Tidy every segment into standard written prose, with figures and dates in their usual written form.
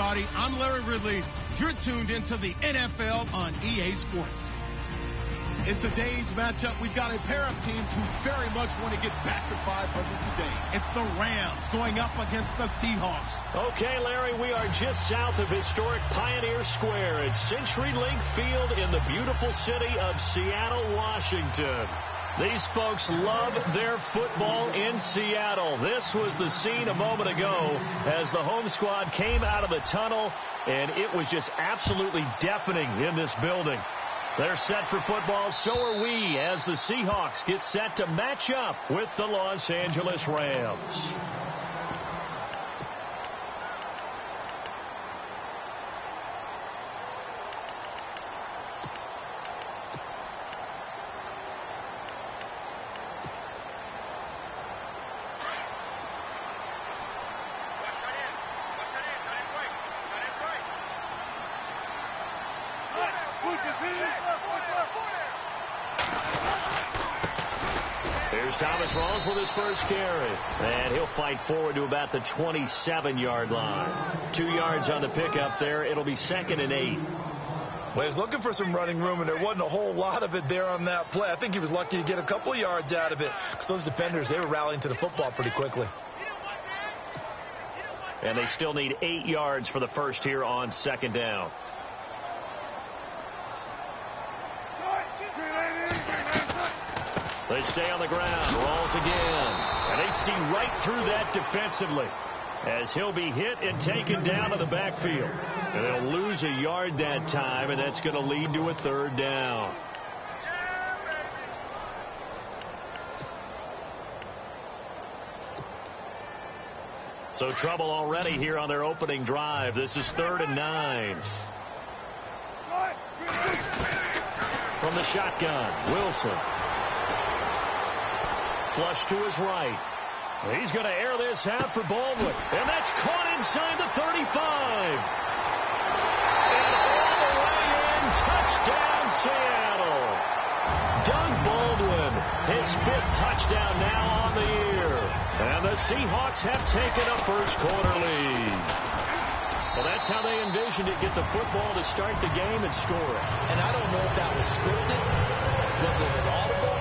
everybody. I'm Larry Ridley. You're tuned into the NFL on EA Sports. In today's matchup, we've got a pair of teams who very much want to get back to 500 today. It's the Rams going up against the Seahawks. Okay, Larry, we are just south of historic Pioneer Square at CenturyLink Field in the beautiful city of Seattle, Washington. These folks love their football in Seattle. This was the scene a moment ago as the home squad came out of the tunnel, and it was just absolutely deafening in this building. They're set for football, so are we, as the Seahawks get set to match up with the Los Angeles Rams. Here's Thomas Rawls with his first carry. And he'll fight forward to about the 27-yard line. 2 yards on the pickup there. It'll be 2nd and 8. Well, he was looking for some running room, and there wasn't a whole lot of it there on that play. I think he was lucky to get a couple of yards out of it because those defenders, they were rallying to the football pretty quickly. And they still need 8 yards for the first here on 2nd down. They stay on the ground. Rolls again. And they see right through that defensively as he'll be hit and taken down to the backfield. And they'll lose a yard that time, and that's going to lead to a 3rd down. So trouble already here on their opening drive. This is 3rd and 9. From the shotgun, Wilson. Flush to his right. He's going to air this out for Baldwin. And that's caught inside the 35. And all the way in, touchdown Seattle. Doug Baldwin, his 5th touchdown now on the year. And the Seahawks have taken a first-quarter lead. Well, that's how they envisioned it. Get the football to start the game and score it. And I don't know if that was scripted. Was it an audible?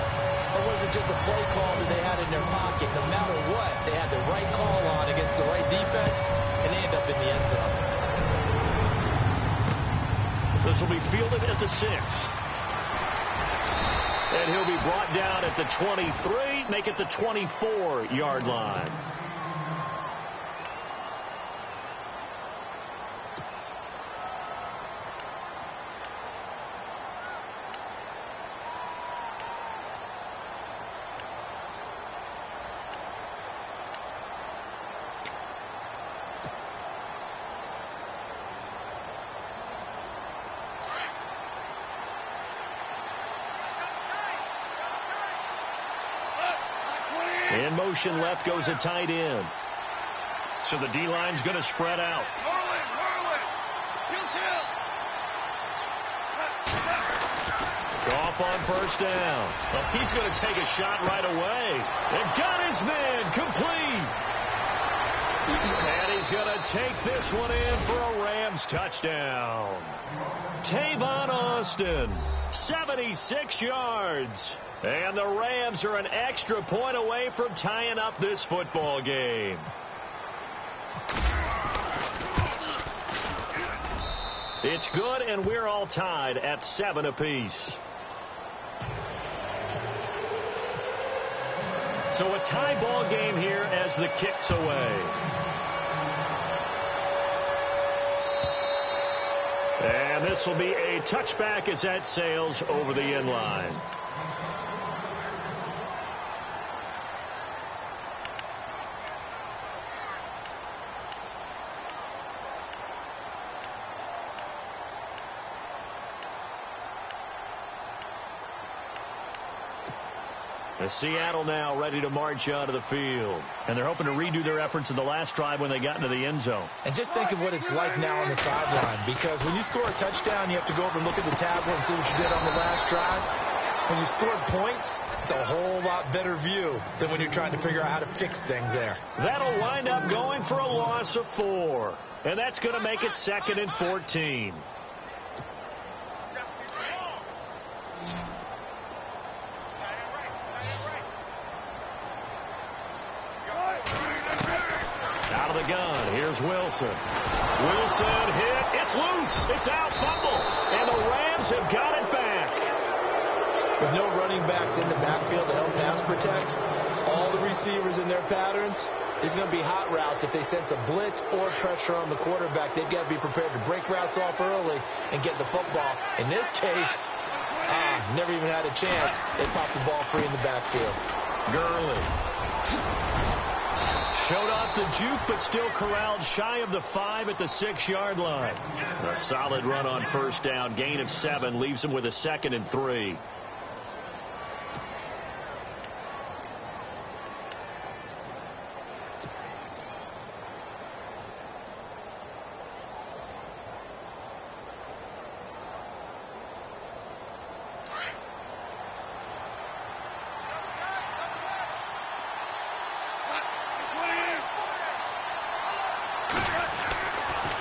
Or was it just a play call that they had in their pocket? No matter what, they had the right call on against the right defense, and they end up in the end zone. This will be fielded at the 6. And he'll be brought down at the 23, make it the 24-yard line. In motion left goes a tight end. So the D-line's going to spread out. Off on first down. Well, he's going to take a shot right away. And got his man complete. And he's going to take this one in for a Rams touchdown. Tavon Austin, 76 yards. And the Rams are an extra point away from tying up this football game. It's good, and we're all tied at 7 apiece. So a tie ball game here as the kick's away. And this will be a touchback as that sails over the end line. Seattle now ready to march out of the field. And they're hoping to redo their efforts in the last drive when they got into the end zone. And just think of what it's like now on the sideline. Because when you score a touchdown, you have to go over and look at the tablet and see what you did on the last drive. When you scored points, it's a whole lot better view than when you're trying to figure out how to fix things there. That'll wind up going for a loss of 4. And that's going to make it 2nd and 14. Out of the gun, here's Wilson. Wilson hit, it's loose, it's out, fumble, and the Rams have got it back. With no running backs in the backfield to help pass protect, all the receivers in their patterns, there's going to be hot routes. If they sense a blitz or pressure on the quarterback, they've got to be prepared to break routes off early and get the football. In this case, never even had a chance. They popped the ball free in the backfield. Gurley showed off the juke, but still corralled shy of the 5 at the 6-yard line. A solid run on first down. Gain of 7 leaves him with a 2nd and 3.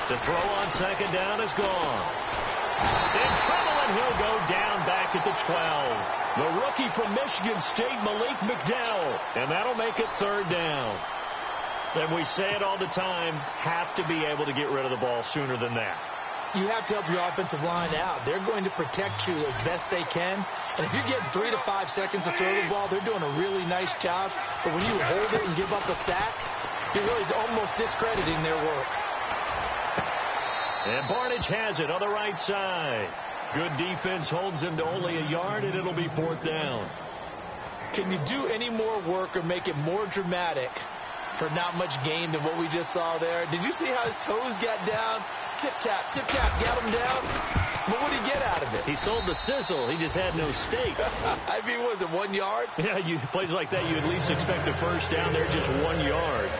To throw on 2nd down is gone. In trouble, and he'll go down back at the 12. The rookie from Michigan State, Malik McDowell. And that'll make it 3rd down. And we say it all the time, have to be able to get rid of the ball sooner than that. You have to help your offensive line out. They're going to protect you as best they can. And if you're getting 3 to 5 seconds to throw the ball, they're doing a really nice job. But when you hold it and give up a sack, you're really almost discrediting their work. And Barnage has it on the right side. Good defense holds him to only a yard, and it'll be 4th down. Can you do any more work or make it more dramatic for not much gain than what we just saw there? Did you see how his toes got down? Tip-tap, got him down. But what did he get out of it? He sold the sizzle. He just had no steak. I mean, was it 1 yard? Yeah, plays like that, you at least expect a first down. They're just 1 yard.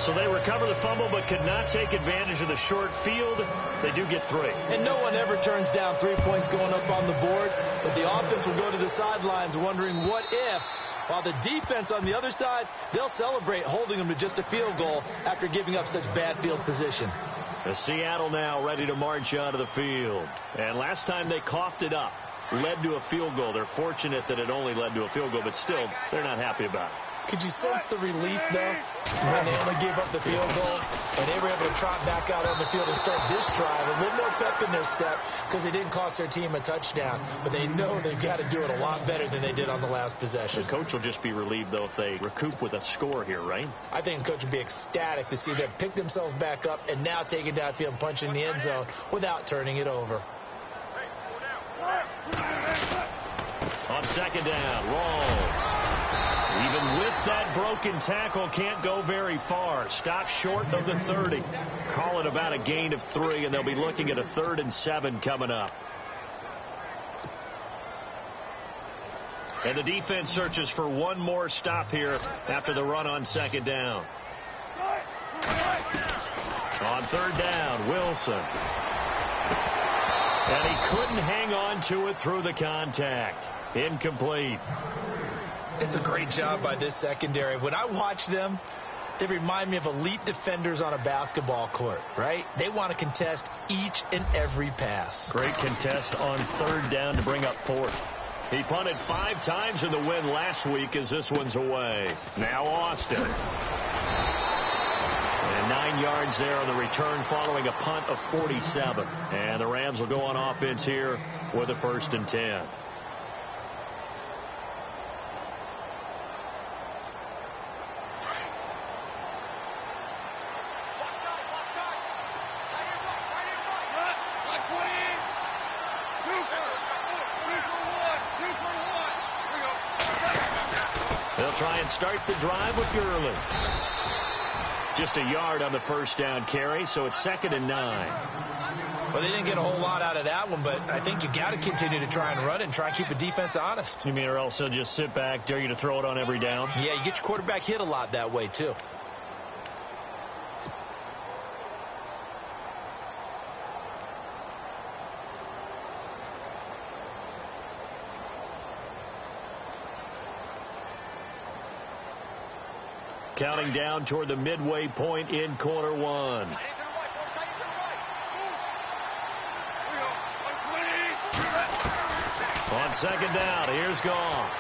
So they recover the fumble but could not take advantage of the short field. They do get 3. And no one ever turns down 3 points going up on the board. But the offense will go to the sidelines wondering what if. While the defense on the other side, they'll celebrate holding them to just a field goal after giving up such bad field position. The Seattle now ready to march onto the field. And last time they coughed it up, led to a field goal. They're fortunate that it only led to a field goal, but still, they're not happy about it. Could you sense the relief, though, when they only gave up the field goal and they were able to trot back out on the field and start this drive? A little more pep in their step because they didn't cost their team a touchdown. But they know they've got to do it a lot better than they did on the last possession. The coach will just be relieved, though, if they recoup with a score here, right? I think the coach would be ecstatic to see them pick themselves back up and now take it downfield and punch in the end zone without turning it over. On 2nd down, Rawls. Even with that broken tackle, can't go very far. Stopped short of the 30. Call it about a gain of 3, and they'll be looking at a 3rd and 7 coming up. And the defense searches for one more stop here after the run on 2nd down. On 3rd down, Wilson. And he couldn't hang on to it through the contact. Incomplete. It's a great job by this secondary. When I watch them, they remind me of elite defenders on a basketball court, right? They want to contest each and every pass. Great contest on 3rd down to bring up 4th. He punted 5 times in the win last week as this one's away. Now Austin. And 9 yards there on the return following a punt of 47. And the Rams will go on offense here with a 1st and 10. They'll try and start the drive with Gurley. Just a yard on the first down carry, so it's 2nd and 9. Well, they didn't get a whole lot out of that one, but I think you got to continue to try and run it and try and keep the defense honest. You mean, or else they'll just sit back, dare you to throw it on every down? Yeah, you get your quarterback hit a lot that way, too. Counting down toward the midway point in quarter 1. On second down, here's Goff.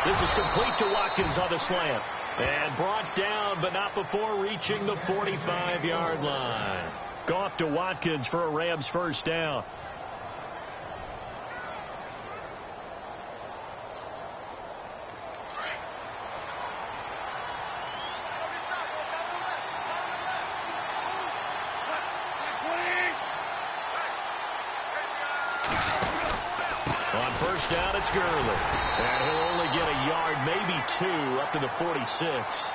This is complete to Watkins on the slant. And brought down, but not before reaching the 45-yard line. Goff to Watkins for a Rams first down. On first down, it's Gurley. And he'll only get a yard, maybe 2, up to the 46.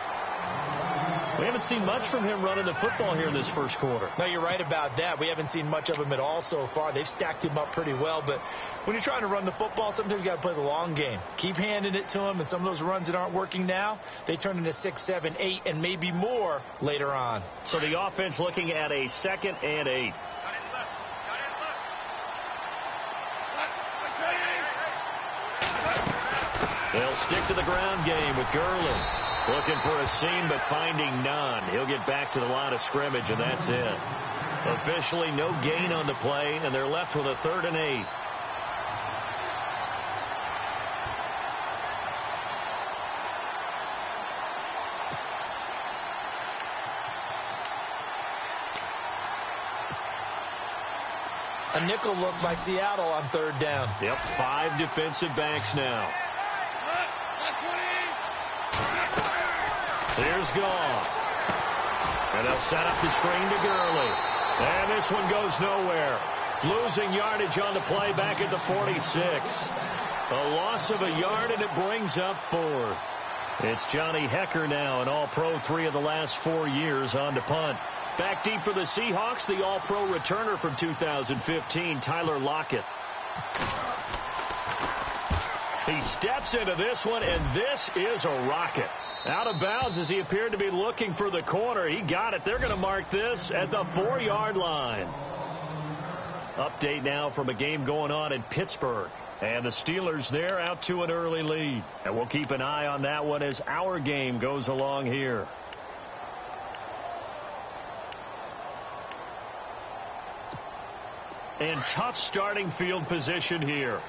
We haven't seen much from him running the football here in this first quarter. No, you're right about that. We haven't seen much of him at all so far. They've stacked him up pretty well. But when you're trying to run the football, sometimes you got to play the long game. Keep handing it to him, and some of those runs that aren't working now, they turn into 6, 7, 8, and maybe more later on. So the offense looking at a 2nd and 8. They'll stick to the ground game with Gurley. Looking for a seam, but finding none. He'll get back to the line of scrimmage, and that's it. Officially, no gain on the play, and they're left with a 3rd and 8. A nickel look by Seattle on 3rd down. Yep, 5 defensive backs now. Here's Goff. And they'll set up the screen to Gurley. And this one goes nowhere. Losing yardage on the play back at the 46. A loss of a yard, and it brings up 4th. It's Johnny Hecker now, an All-Pro 3 of the last 4 years on to punt. Back deep for the Seahawks, the All-Pro returner from 2015, Tyler Lockett. He steps into this one, and this is a rocket. Out of bounds as he appeared to be looking for the corner. He got it. They're going to mark this at the 4-yard line. Update now from a game going on in Pittsburgh. And the Steelers there out to an early lead. And we'll keep an eye on that one as our game goes along here. And tough starting field position here.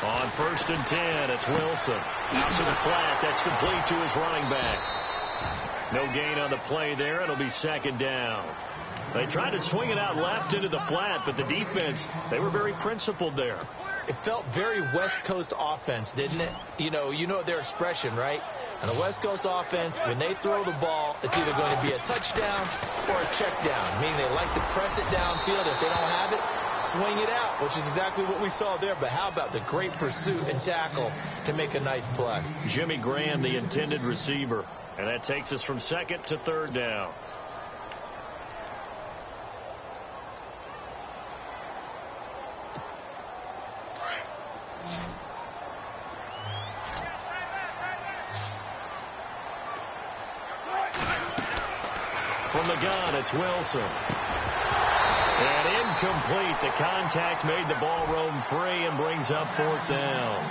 On 1st and 10, it's Wilson. Out to the flat. That's complete to his running back. No gain on the play there. It'll be 2nd down. They tried to swing it out left into the flat, but the defense, they were very principled there. It felt very West Coast offense, didn't it? You know their expression, right? On the West Coast offense, when they throw the ball, it's either going to be a touchdown or a check down, meaning they like to press it downfield. If they don't have it, swing it out, which is exactly what we saw there. But how about the great pursuit and tackle to make a nice play? Jimmy Graham, the intended receiver. And that takes us from 2nd to 3rd down. From the gun, it's Wilson. And incomplete. The contact made the ball roam free and brings up 4th down.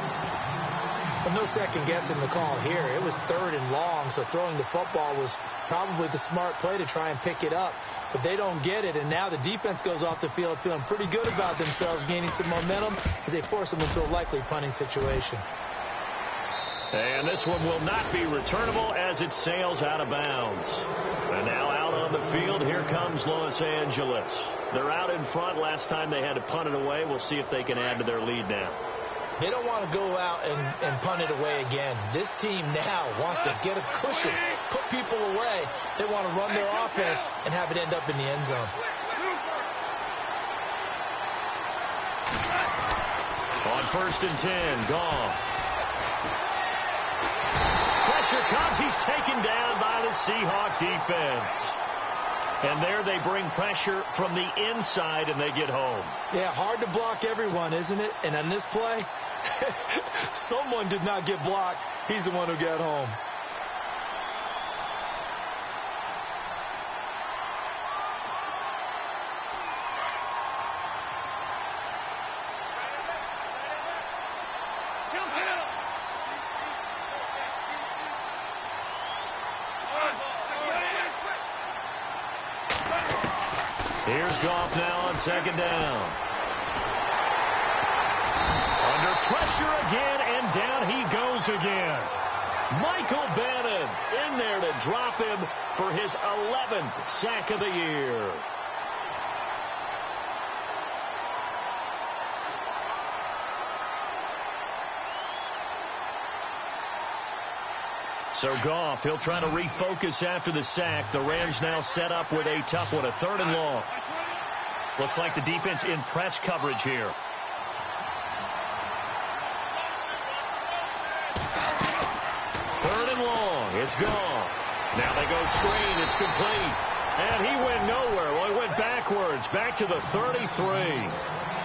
Well, no second guessing the call here. It was 3rd and long, so throwing the football was probably the smart play to try and pick it up. But they don't get it, and now the defense goes off the field feeling pretty good about themselves, gaining some momentum as they force them into a likely punting situation. And this one will not be returnable as it sails out of bounds. And now out on the field, here comes Los Angeles. They're out in front. Last time they had to punt it away. We'll see if they can add to their lead now. They don't want to go out and punt it away again. This team now wants to get a cushion, put people away. They want to run their offense and have it end up in the end zone. On 1st and 10, Goff. Pressure comes. He's taken down by the Seahawk defense. And there they bring pressure from the inside, and they get home. Yeah, hard to block everyone, isn't it? And on this play, someone did not get blocked. He's the one who got home. Here's Goff now on second down. Under pressure again, and down he goes again. Michael Bannon in there to drop him for his 11th sack of the year. So Goff, he'll try to refocus after the sack. The Rams now set up with a tough one, a 3rd and long. Looks like the defense in press coverage here. 3rd and long. It's gone. Now they go screen. It's complete. And he went nowhere. Well, he went backwards. Back to the 33.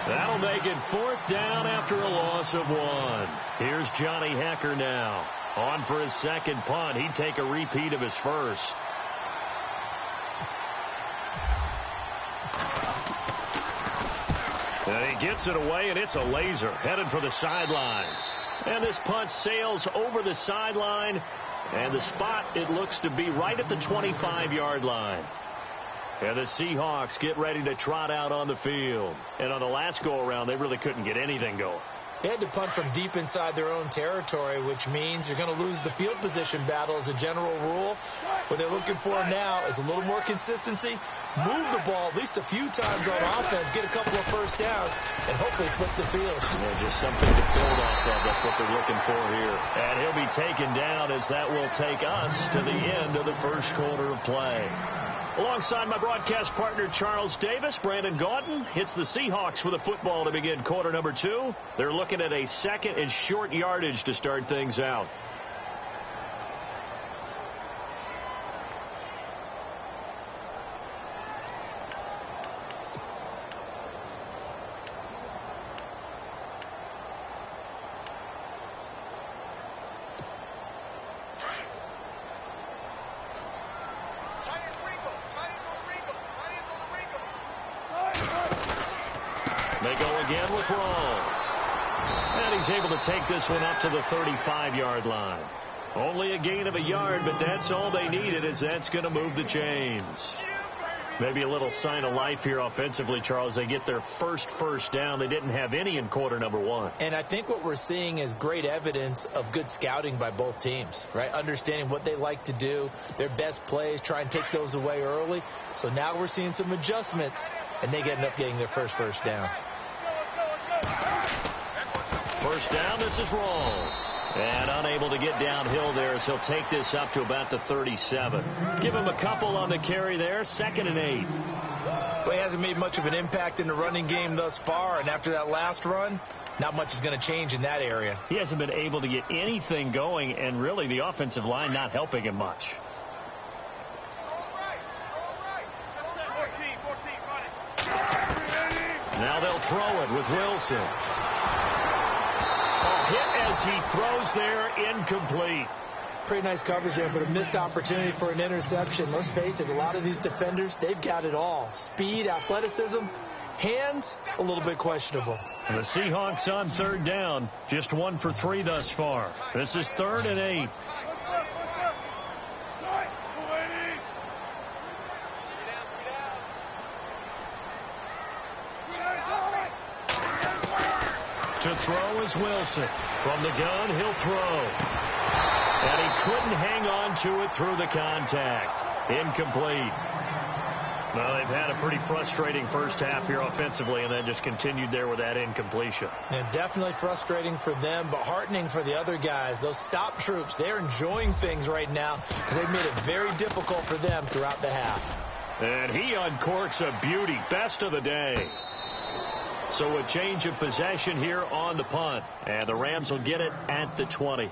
That'll make it 4th down after a loss of 1. Here's Johnny Hecker now. On for his second punt. He'd take a repeat of his first. And he gets it away, and it's a laser headed for the sidelines. And this punt sails over the sideline, and the spot, it looks to be right at the 25-yard line. And the Seahawks get ready to trot out on the field. And on the last go-around, they really couldn't get anything going. They had to punt from deep inside their own territory, which means you're going to lose the field position battle as a general rule. What they're looking for now is a little more consistency, move the ball at least a few times on offense, get a couple of first downs, and hopefully flip the field. Yeah, just something to build off of. That's what they're looking for here. And he'll be taken down as that will take us to the end of the first quarter of play. Alongside my broadcast partner, Charles Davis, Brandon Gaudin hits the Seahawks with a football to begin quarter number 2. They're looking at a 2nd and short yardage to start things out. They go again with Rawls. And he's able to take this one up to the 35-yard line. Only a gain of a yard, but that's all they needed, as that's going to move the chains. Maybe a little sign of life here offensively, Charles. They get their first down. They didn't have any in quarter number 1. And I think what we're seeing is great evidence of good scouting by both teams, right? Understanding what they like to do, their best plays, try and take those away early. So now we're seeing some adjustments, and they end up getting their first down. First down, this is Rawls. And unable to get downhill there, as he'll take this up to about the 37. Give him a couple on the carry there, 2nd and 8. Well, he hasn't made much of an impact in the running game thus far, and after that last run, not much is going to change in that area. He hasn't been able to get anything going, and really the offensive line not helping him much. Now they'll throw it with Wilson. A hit as he throws there, incomplete. Pretty nice coverage there, but a missed opportunity for an interception. Let's face it, a lot of these defenders, they've got it all. Speed, athleticism, hands, a little bit questionable. And the Seahawks on 3rd down, just 1 for 3 thus far. This is 3rd and 8. To throw is Wilson. From the gun, he'll throw. And he couldn't hang on to it through the contact. Incomplete. Well, they've had a pretty frustrating first half here offensively, and then just continued there with that incompletion. Yeah, definitely frustrating for them, but heartening for the other guys. Those stop troops, they're enjoying things right now because they've made it very difficult for them throughout the half. And he uncorks a beauty. Best of the day. So a change of possession here on the punt. And the Rams will get it at the 20.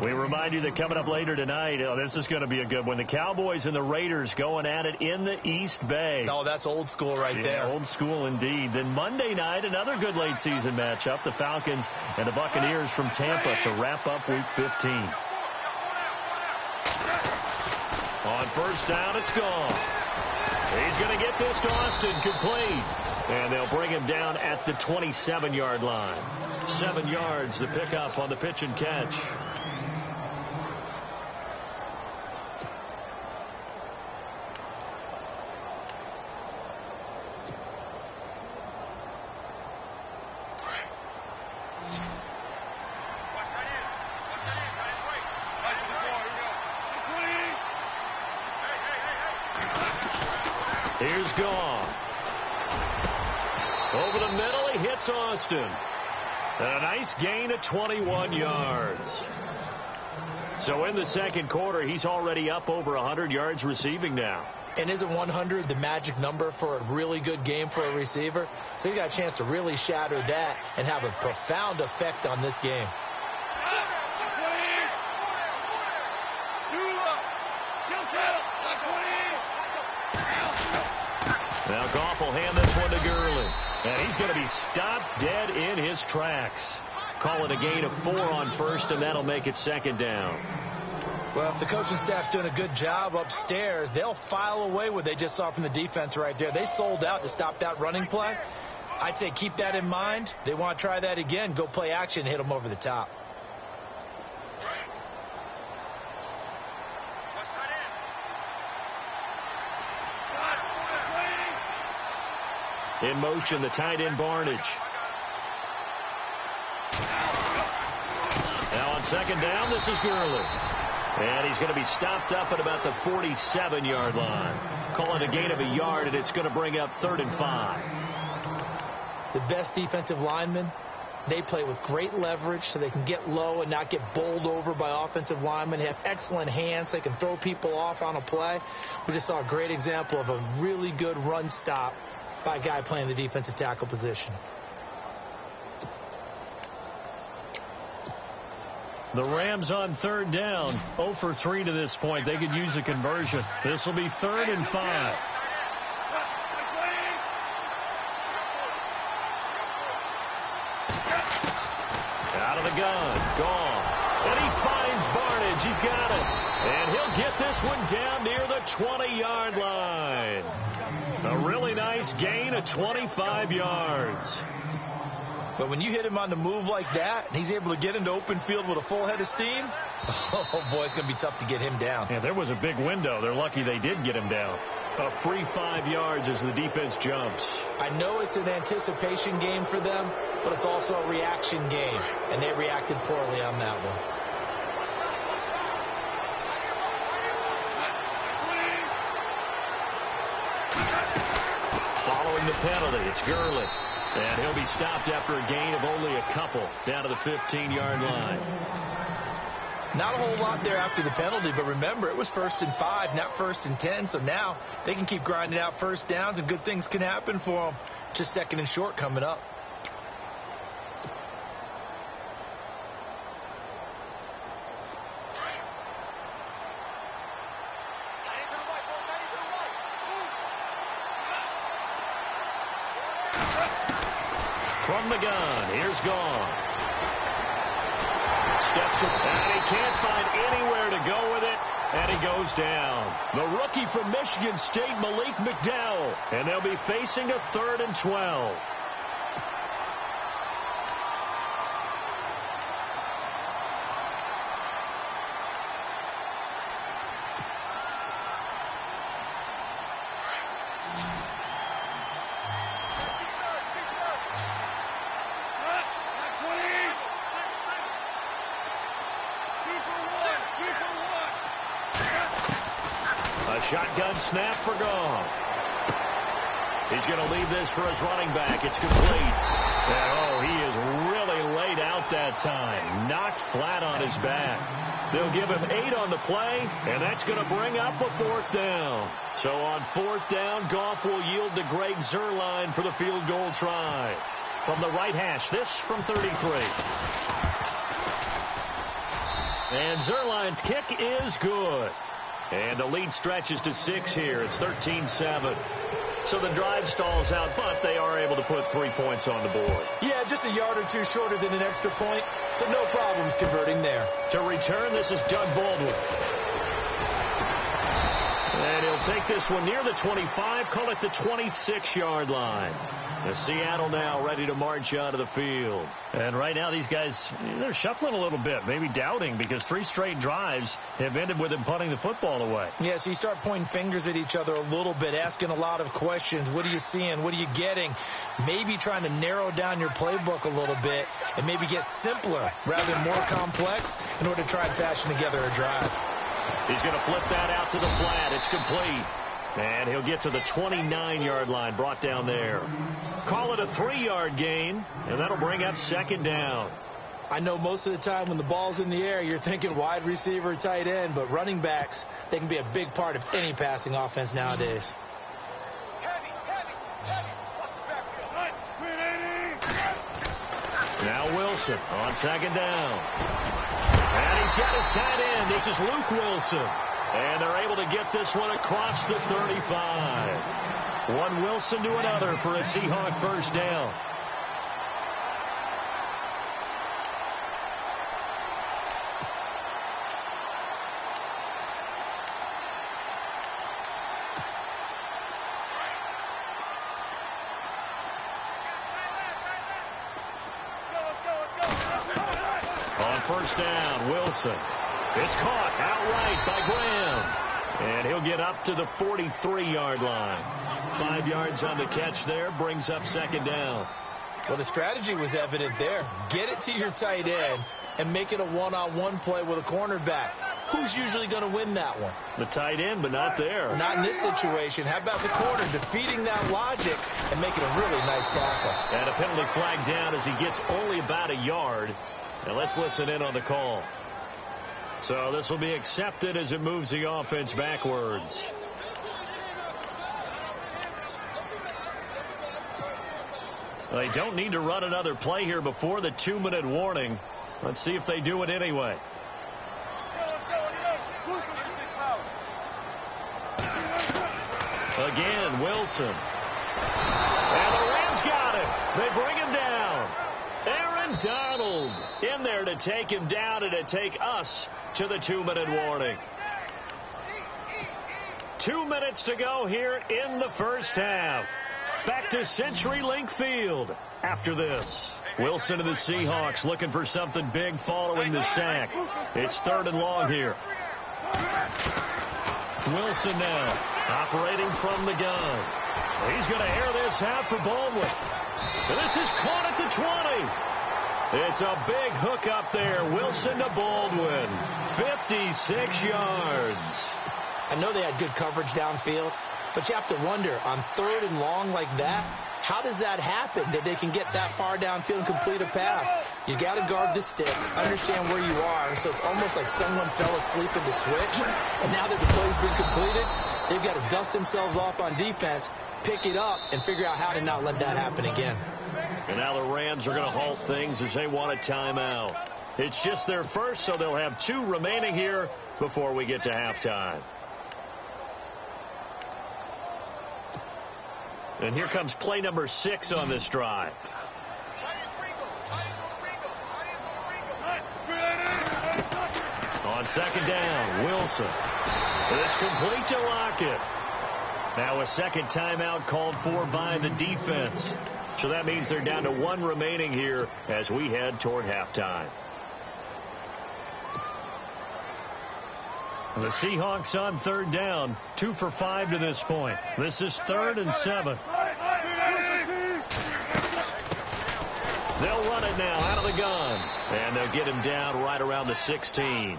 We remind you that coming up later tonight, this is going to be a good one. The Cowboys and the Raiders going at it in the East Bay. Oh, that's old school right there. Old school indeed. Then Monday night, another good late season matchup. The Falcons and the Buccaneers from Tampa to wrap up Week 15. On first down, it's gone. He's going to get this to Austin, complete. And they'll bring him down at the 27-yard line. 7 yards, the pickup on the pitch and catch. Here's Goff. Over the middle, he hits Austin. And a nice gain of 21 yards. So in the second quarter, he's already up over 100 yards receiving now. And isn't 100 the magic number for a really good game for a receiver? So he got a chance to really shatter that and have a profound effect on this game. Now Goff will hand this one to Gurley. And he's going to be stopped dead in his tracks. Call it a gain of 4 on first, and that'll make it second down. Well, if the coaching staff's doing a good job upstairs, they'll file away what they just saw from the defense right there. They sold out to stop that running play. I'd say keep that in mind. They want to try that again. Go play action and hit them over the top. In motion, the tight end Barnage. Now on second down, this is Gurley. And he's going to be stopped up at about the 47-yard line. Call it a gain of a yard, and it's going to bring up 3rd and 5. The best defensive linemen, they play with great leverage so they can get low and not get bowled over by offensive linemen. They have excellent hands. They can throw people off on a play. We just saw a great example of a really good run stop by a guy playing the defensive tackle position. The Rams on 3rd down, 0 for 3 to this point. They could use a conversion. This will be 3rd and 5. Out of the gun, Goff. And he finds Barnage. He's got it. And he'll get this one down near the 20-yard line. A really nice gain of 25 yards. But when you hit him on the move like that, and he's able to get into open field with a full head of steam, oh, boy, it's going to be tough to get him down. Yeah, there was a big window. They're lucky they did get him down. A free 5 yards as the defense jumps. I know it's an anticipation game for them, but it's also a reaction game, and they reacted poorly on that one. Following the penalty, it's Gurley. And he'll be stopped after a gain of only a couple down to the 15-yard line. Not a whole lot there after the penalty, but remember, it was 1st and 5, not 1st and 10, so now they can keep grinding out first downs and good things can happen for them. Just 2nd and short coming up. From the gun, here's Goff. Steps it, and he can't find anywhere to go with it, and he goes down. The rookie from Michigan State, Malik McDowell, and they'll be facing a 3rd and 12. Shotgun snap for Goff. He's going to leave this for his running back. It's complete. And, oh, he is really laid out that time. Knocked flat on his back. They'll give him 8 on the play, and that's going to bring up a 4th down. So on 4th down, Goff will yield to Greg Zuerlein for the field goal try. From the right hash, this from 33. And Zuerlein's kick is good. And the lead stretches to 6 here. It's 13-7. So the drive stalls out, but they are able to put 3 points on the board. Yeah, just a yard or two shorter than an extra point, but no problems converting there. To return, this is Doug Baldwin. And he'll take this one near the 25, call it the 26-yard line. The Seattle now ready to march out of the field. And right now these guys, they're shuffling a little bit, maybe doubting, because 3 straight drives have ended with them punting the football away. Yeah, so you start pointing fingers at each other a little bit, asking a lot of questions. What are you seeing? What are you getting? Maybe trying to narrow down your playbook a little bit and maybe get simpler rather than more complex in order to try and fashion together a drive. He's going to flip that out to the flat. It's complete. And he'll get to the 29-yard line, brought down there. Call it a 3-yard gain, and that'll bring up second down. I know most of the time when the ball's in the air, you're thinking wide receiver, tight end, but running backs, they can be a big part of any passing offense nowadays. Now Wilson on second down. And he's got his tight end. This is Luke Wilson. And they're able to get this one across the 35. One Wilson to another for a Seahawk first down. On first down, Wilson. It's caught outright by Graham. And he'll get up to the 43-yard line. 5 yards on the catch there, brings up second down. Well, the strategy was evident there. Get it to your tight end and make it a one-on-one play with a cornerback. Who's usually going to win that one? The tight end, but not there. Not in this situation. How about the corner defeating that logic and making a really nice tackle? And a penalty flag down as he gets only about a yard. And let's listen in on the call. So this will be accepted as it moves the offense backwards. They don't need to run another play here before the 2-minute warning. Let's see if they do it anyway. Again, Wilson. And the Rams got it. They bring him down. Aaron Donald in there to take him down and to take us to the 2-minute warning. 2 minutes to go here in the first half. Back to CenturyLink Field after this. Wilson and the Seahawks looking for something big following the sack. It's 3rd and long here. Wilson now operating from the gun. He's going to air this out for Baldwin. And this is caught at the 20. It's a big hook up there. Wilson to Baldwin. 56 yards. I know they had good coverage downfield, but you have to wonder, on 3rd and long like that, how does that happen that they can get that far downfield and complete a pass? You got to guard the sticks, understand where you are, so it's almost like someone fell asleep at the switch, and now that the play's been completed, they've got to dust themselves off on defense, pick it up, and figure out how to not let that happen again. And now the Rams are going to halt things as they want a timeout. It's just their first, so they'll have 2 remaining here before we get to halftime. And here comes play number 6 on this drive. On second down, Wilson. It's complete to Lockett. Now a second timeout called for by the defense. So that means they're down to 1 remaining here as we head toward halftime. The Seahawks on 3rd down, 2 for 5 to this point. This is 3rd and 7. They'll run it now out of the gun. And they'll get him down right around the 16.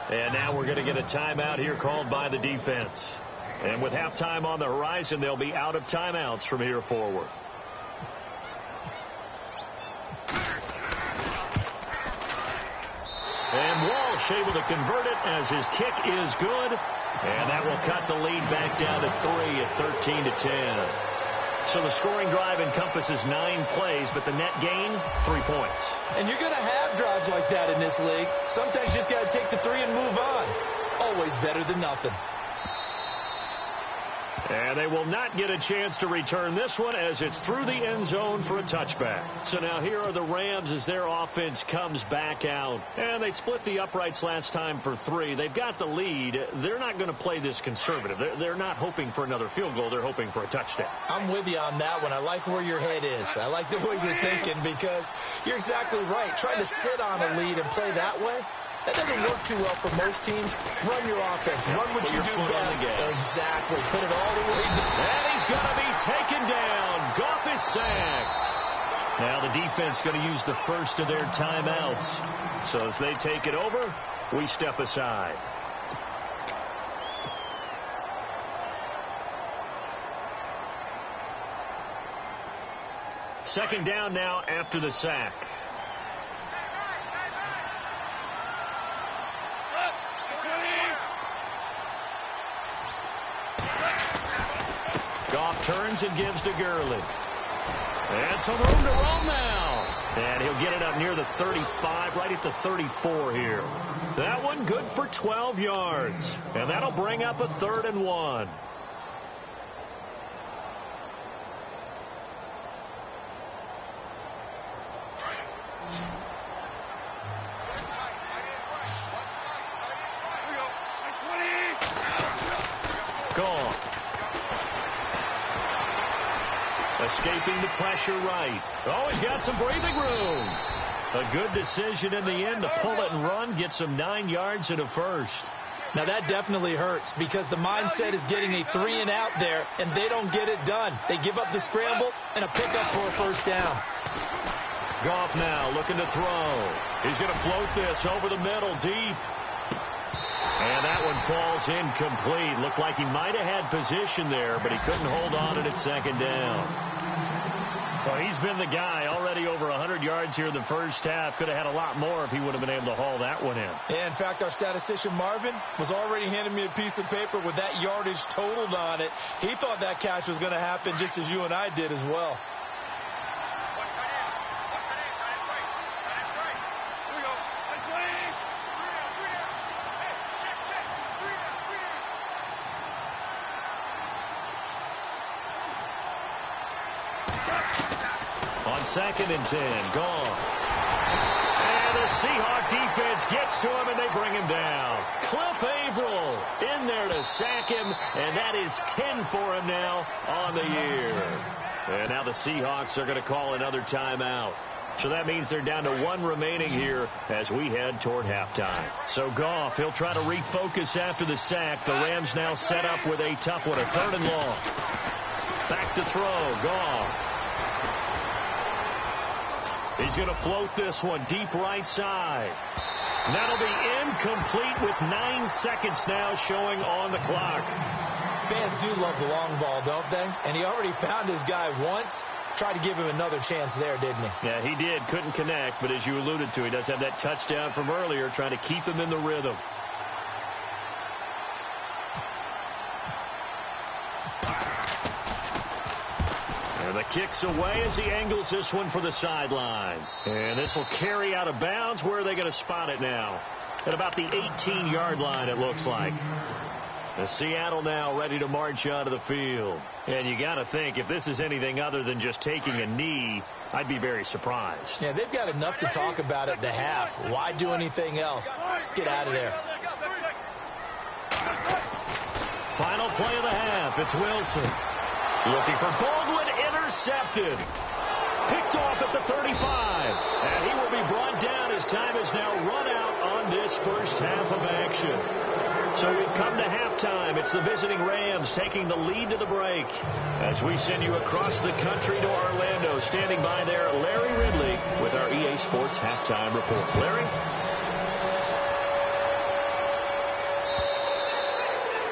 And now we're going to get a timeout here called by the defense. And with halftime on the horizon, they'll be out of timeouts from here forward. And Walsh able to convert it as his kick is good. And that will cut the lead back down to 3 at 13-10. So the scoring drive encompasses 9 plays, but the net gain, 3 points. And you're going to have drives like that in this league. Sometimes you just got to take the 3 and move on. Always better than nothing. And they will not get a chance to return this one as it's through the end zone for a touchback. So now here are the Rams as their offense comes back out. And they split the uprights last time for 3. They've got the lead. They're not going to play this conservative. They're not hoping for another field goal. They're hoping for a touchdown. I'm with you on that one. I like where your head is. I like the way you're thinking because you're exactly right. Trying to sit on a lead and play that way, that doesn't work too well for most teams. Run your offense. Run what you do best. Exactly. Put it all the way down. And he's going to be taken down. Goff is sacked. Now the defense going to use the first of their timeouts. So as they take it over, we step aside. Second down now after the sack. Goff turns and gives to Gurley. And some room to roam now. And he'll get it up near the 35, right at the 34 here. That one good for 12 yards. And that'll bring up a 3rd and 1. Escaping the pressure right. Oh, he's got some breathing room. A good decision in the end to pull it and run. Gets him 9 yards and a first. Now that definitely hurts because the mindset is getting a 3-and-out there, and they don't get it done. They give up the scramble and a pickup for a first down. Goff now looking to throw. He's going to float this over the middle deep. And that one falls incomplete. Looked like he might have had position there, but he couldn't hold on to it at second down. Well, he's been the guy already over 100 yards here in the first half. Could have had a lot more if he would have been able to haul that one in. Yeah, in fact, our statistician Marvin was already handing me a piece of paper with that yardage totaled on it. He thought that catch was going to happen just as you and I did as well. On 2nd and 10, Goff. And the Seahawks defense gets to him, and they bring him down. Cliff Averill in there to sack him, and that is 10 for him now on the year. And now the Seahawks are going to call another timeout. So that means they're down to 1 remaining here as we head toward halftime. So Goff, he'll try to refocus after the sack. The Rams now set up with a tough one, a 3rd and long. Back to throw, Goff. He's going to float this one deep right side. And that'll be incomplete with 9 seconds now showing on the clock. Fans do love the long ball, don't they? And he already found his guy once. Tried to give him another chance there, didn't he? Yeah, he did. Couldn't connect, but as you alluded to, he does have that touchdown from earlier, trying to keep him in the rhythm. And the kick's away as he angles this one for the sideline. And this will carry out of bounds. Where are they going to spot it now? At about the 18-yard line, it looks like. The Seattle now ready to march onto the field. And you got to think, if this is anything other than just taking a knee, I'd be very surprised. Yeah, they've got enough to talk about at the half. Why do anything else? Let's get out of there. Final play of the half. It's Wilson. Looking for Baldwin, intercepted. Picked off at the 35. And he will be brought down as time is now run out on this first half of action. So we've come to halftime. It's the visiting Rams taking the lead to the break. As we send you across the country to Orlando, standing by there, Larry Ridley with our EA Sports Halftime Report. Larry?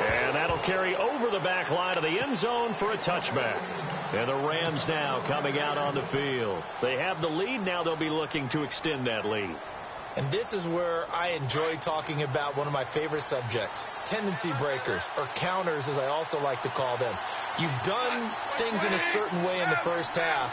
And that'll carry over the back line of the end zone for a touchback. And the Rams now coming out on the field. They have the lead. Now they'll be looking to extend that lead. And this is where I enjoy talking about one of my favorite subjects, tendency breakers, or counters as I also like to call them. You've done things in a certain way in the first half,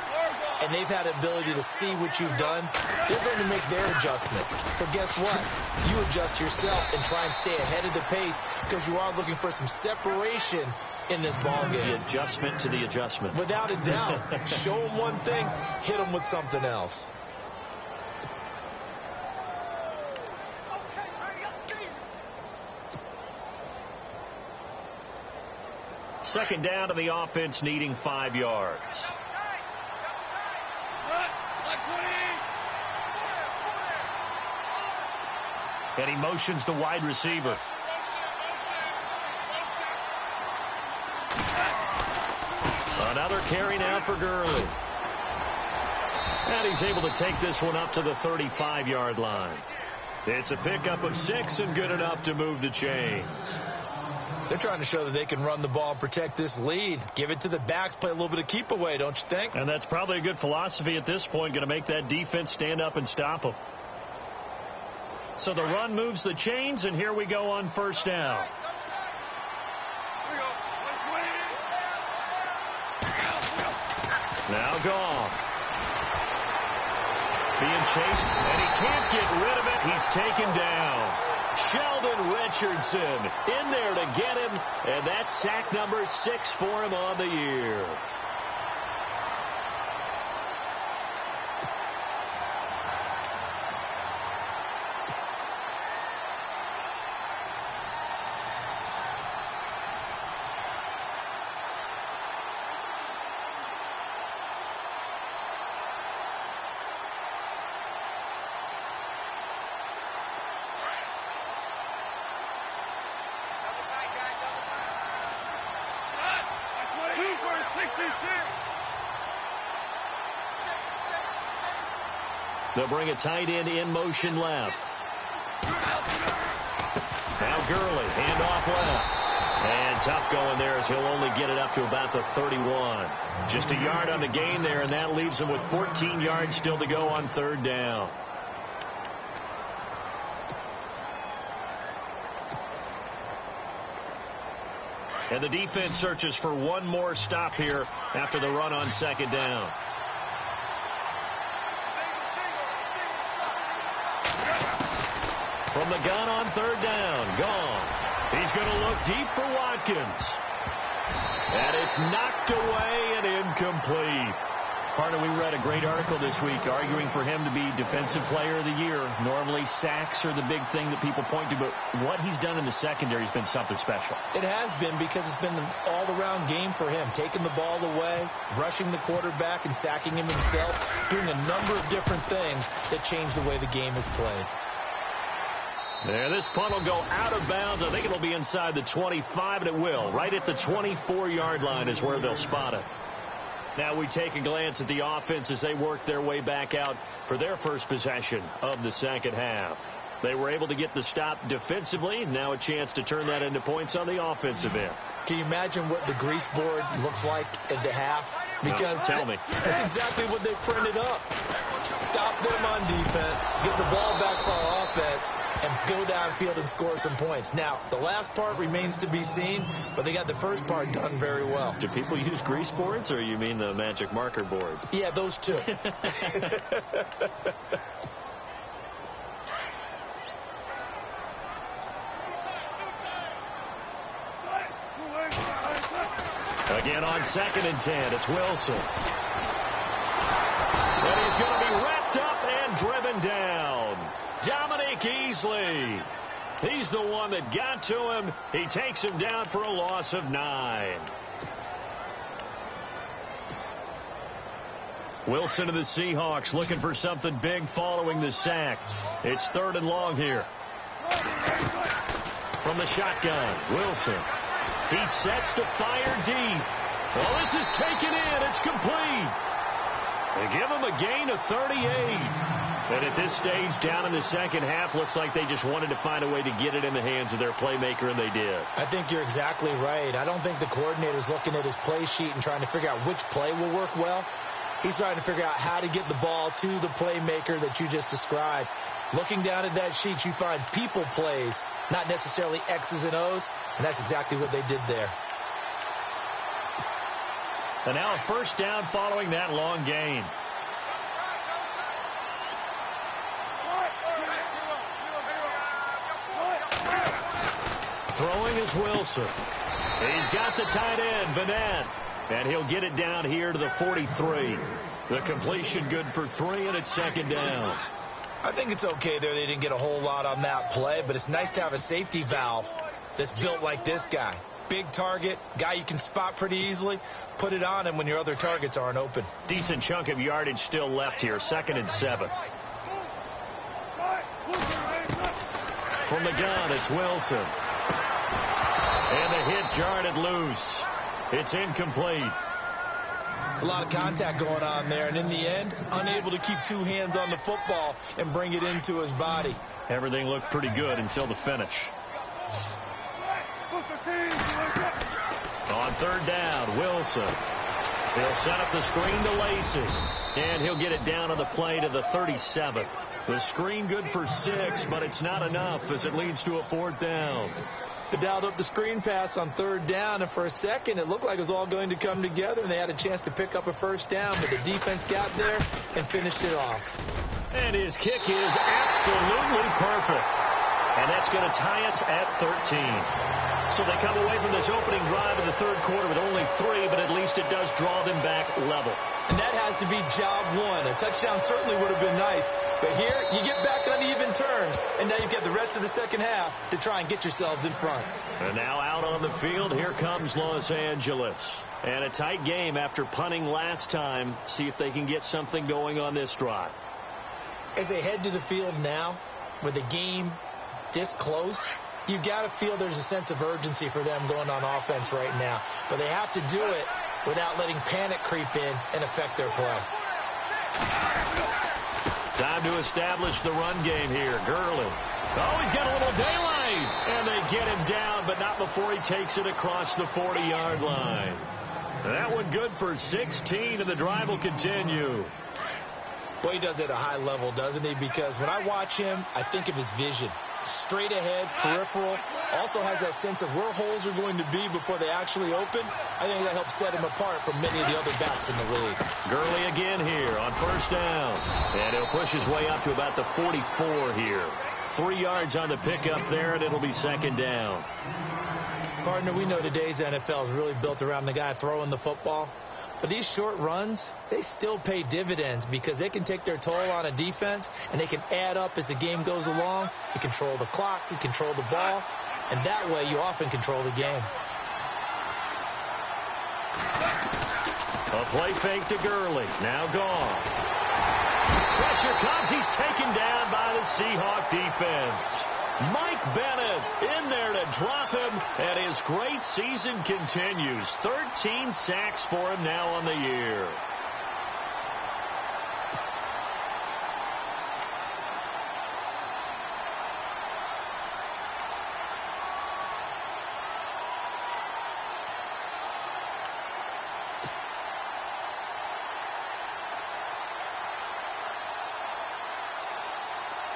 and they've had the ability to see what you've done. They're going to make their adjustments. So guess what? You adjust yourself and try and stay ahead of the pace because you are looking for some separation in this ball game. The adjustment to the adjustment. Without a doubt. Show them one thing, hit them with something else. Second down to the offense, needing 5 yards. And he motions the wide receiver. Another carry now for Gurley. And he's able to take this one up to the 35-yard line. It's a pickup of 6 and good enough to move the chains. They're trying to show that they can run the ball and protect this lead. Give it to the backs, play a little bit of keep away, don't you think? And that's probably a good philosophy at this point, going to make that defense stand up and stop them. So the run moves the chains, and here we go on first down. Now gone. Being chased, and he can't get rid of it. He's taken down. Sheldon Richardson in there to get him, and that's sack number 6 for him on the year. They'll bring a tight end in motion left. Now Gurley, handoff left. And tough going there as he'll only get it up to about the 31. Just a yard on the gain there, and that leaves him with 14 yards still to go on third down. And the defense searches for one more stop here after the run on second down. From the gun on third down, gone. He's going to look deep for Watkins. And it's knocked away and incomplete. Partner, we read a great article this week arguing for him to be Defensive Player of the Year. Normally, sacks are the big thing that people point to, but what he's done in the secondary has been something special. It has been, because it's been an all-around game for him. Taking the ball away, rushing the quarterback, and sacking him himself, doing a number of different things that change the way the game is played. There, this punt will go out of bounds. I think it'll be inside the 25, and it will. Right at the 24-yard line is where they'll spot it. Now we take a glance at the offense as they work their way back out for their first possession of the second half. They were able to get the stop defensively. Now a chance to turn that into points on the offensive end. Can you imagine what the grease board looks like at the half? Because no, tell me. That's exactly what they printed up. Stop them on defense, get the ball back for our offense, and go downfield and score some points. Now, the last part remains to be seen, but they got the first part done very well. Do people use grease boards, or you mean the magic marker boards? Yeah, those two. Again on 2nd and 10, it's Wilson. And he's going to be wrapped up and driven down. Dominique Easley. He's the one that got to him. He takes him down for a loss of 9. Wilson of the Seahawks looking for something big following the sack. It's 3rd and long here. From the shotgun, Wilson. He sets to fire deep. Well, this is taken in. It's complete. They give him a gain of 38. And at this stage, down in the second half, looks like they just wanted to find a way to get it in the hands of their playmaker, and they did. I think you're exactly right. I don't think the coordinator's looking at his play sheet and trying to figure out which play will work well. He's trying to figure out how to get the ball to the playmaker that you just described. Looking down at that sheet, you find people plays, not necessarily X's and O's, and that's exactly what they did there. And now a first down following that long gain. Throwing is Wilson. He's got the tight end, Vanette. And he'll get it down here to the 43. The completion good for 3, and it's 2nd down. I think it's okay there. They didn't get a whole lot on that play, but it's nice to have a safety valve that's built like this guy. Big target, guy you can spot pretty easily. Put it on him when your other targets aren't open. Decent chunk of yardage still left here. 2nd and 7. From the gun, it's Wilson. And the hit jarred it loose. It's incomplete. It's a lot of contact going on there, and in the end, unable to keep 2 hands on the football and bring it into his body. Everything looked pretty good until the finish. On third down, Wilson. He'll set up the screen to Lacey. And he'll get it down on the play to the 37. The screen good for 6, but it's not enough as it leads to a 4th down. They dialed up the screen pass on third down, and for a second it looked like it was all going to come together, and they had a chance to pick up a first down, but the defense got there and finished it off. And his kick is absolutely perfect. And that's going to tie us at 13. So they come away from this opening drive in the third quarter with only 3, but at least it does draw them back level. And that has to be job 1. A touchdown certainly would have been nice, but here you get back on even terms, and now you've got the rest of the second half to try and get yourselves in front. And now out on the field, here comes Los Angeles. And a tight game after punting last time. See if they can get something going on this drive. As they head to the field now, with the game this close, you've got to feel there's a sense of urgency for them going on offense right now. But they have to do it without letting panic creep in and affect their play. Time to establish the run game here. Gurley. Oh, he's got a little daylight. And they get him down, but not before he takes it across the 40-yard line. That one good for 16, and the drive will continue. Well, he does it at a high level, doesn't he? Because when I watch him, I think of his vision. Straight ahead, peripheral. Also has that sense of where holes are going to be before they actually open. I think that helps set him apart from many of the other backs in the league. Gurley again here on first down. And he'll push his way up to about the 44 here. 3 yards on the pickup there, and it'll be second down. Partner, we know today's NFL is really built around the guy throwing the football. But these short runs, they still pay dividends because they can take their toll on a defense, and they can add up as the game goes along. You control the clock, you control the ball, and that way you often control the game. A play fake to Gurley. Now gone. Pressure comes. He's taken down by the Seahawks defense. Mike Bennett in there to drop him, and his great season continues. 13 sacks for him now on the year.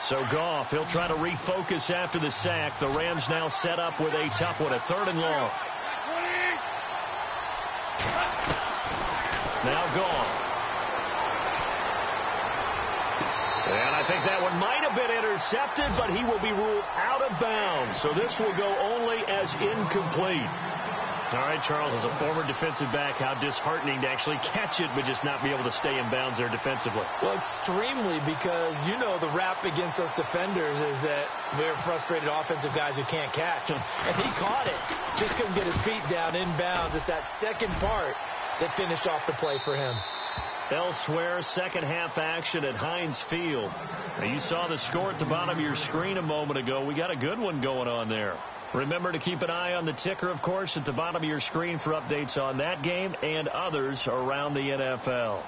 So Goff, he'll try to refocus after the sack. The Rams now set up with a tough one, a 3rd and long. Now Goff. And I think that one might have been intercepted, but he will be ruled out of bounds. So this will go only as incomplete. All right, Charles, as a former defensive back, how disheartening to actually catch it but just not be able to stay in bounds there defensively. Well, extremely, because you know the rap against us defenders is that we're frustrated offensive guys who can't catch. And he caught it. Just couldn't get his feet down in bounds. It's that second part that finished off the play for him. Elsewhere, second half action at Heinz Field. Now, you saw the score at the bottom of your screen a moment ago. We got a good one going on there. Remember to keep an eye on the ticker, of course, at the bottom of your screen for updates on that game and others around the NFL.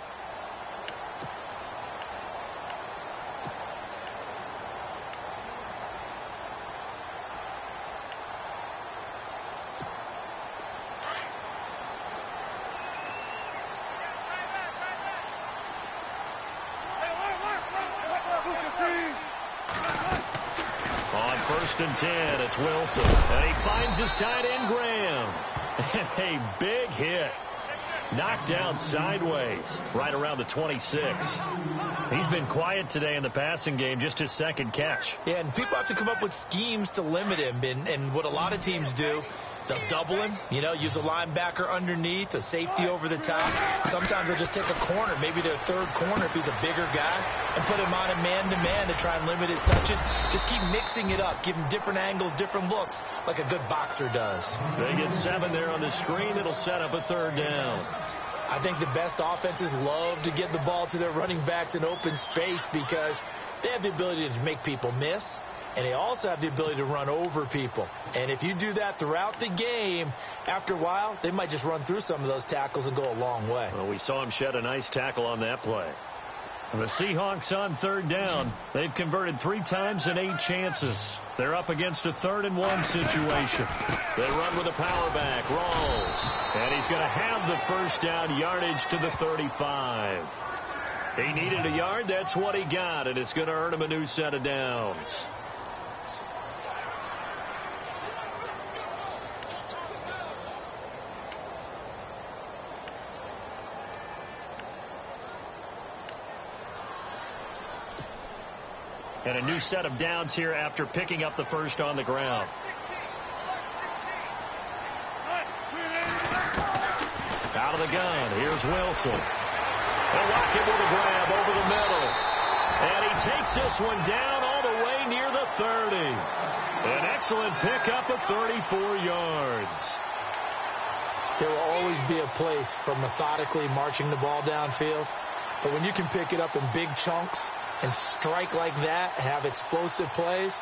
On 1st and 10, it's Wilson. And he finds his tight end, Graham. And a big hit. Knocked down sideways right around the 26. He's been quiet today in the passing game, just his second catch. Yeah, and people have to come up with schemes to limit him. And what a lot of teams do, they'll double him, use a linebacker underneath, a safety over the top. Sometimes they'll just take a corner, maybe their 3rd corner if he's a bigger guy, and put him on a man-to-man to try and limit his touches. Just keep mixing it up, give him different angles, different looks, like a good boxer does. They get 7 there on the screen. It'll set up a 3rd down. I think the best offenses love to get the ball to their running backs in open space because they have the ability to make people miss, and they also have the ability to run over people. And if you do that throughout the game, after a while, they might just run through some of those tackles and go a long way. Well, we saw him shed a nice tackle on that play. And the Seahawks on 3rd down. They've converted 3 times in 8 chances. They're up against a 3rd-and-1 situation. They run with a power back. Rawls. And he's going to have the first down, yardage to the 35. He needed a yard. That's what he got, and it's going to earn him a new set of downs. And a new set of downs here after picking up the first on the ground. Out of the gun. Here's Wilson. They'll lock him with a grab over the middle. And he takes this one down all the way near the 30. An excellent pickup of 34 yards. There will always be a place for methodically marching the ball downfield. But when you can pick it up in big chunks and strike like that, have explosive plays,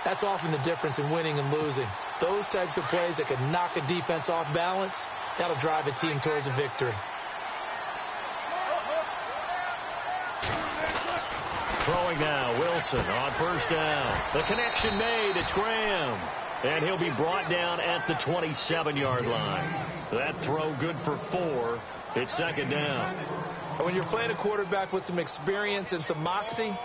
that's often the difference in winning and losing. Those types of plays that can knock a defense off balance, that'll drive a team towards a victory. Throwing now, Wilson on first down. The connection made. It's Graham. And he'll be brought down at the 27-yard line. That throw good for 4. It's 2nd down. And when you're playing a quarterback with some experience and some moxie,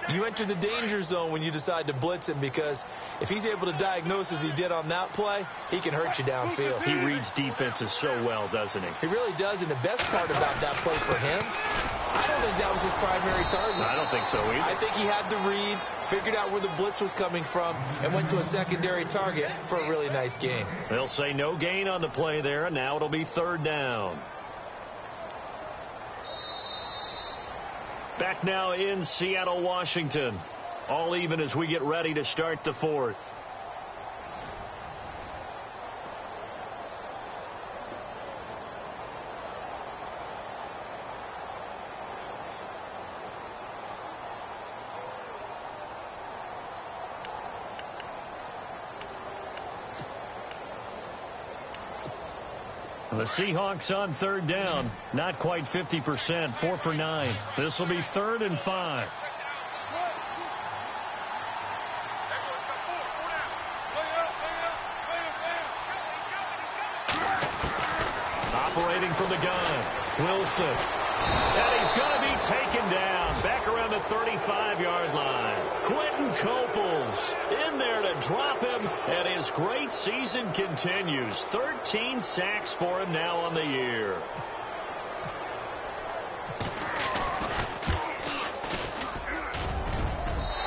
you enter the danger zone when you decide to blitz him, because if he's able to diagnose as he did on that play, he can hurt you downfield. He reads defenses so well, doesn't he? He really does, and the best part about that play for him, I don't think that was his primary target. I don't think so either. I think he had the read, figured out where the blitz was coming from, and went to a secondary target for a really nice gain. They'll say no gain on the play there, and now it'll be 3rd down. Back now in Seattle, Washington. All even as we get ready to start the 4th. The Seahawks on 3rd down. Not quite 50%. 4 for 9. This will be 3rd and 5. Operating from the gun. Wilson. And he's going to be taken down. Back around the 35-yard line. Quentin Coples in there to drop him. And his great season continues. 13 sacks for him now on the year.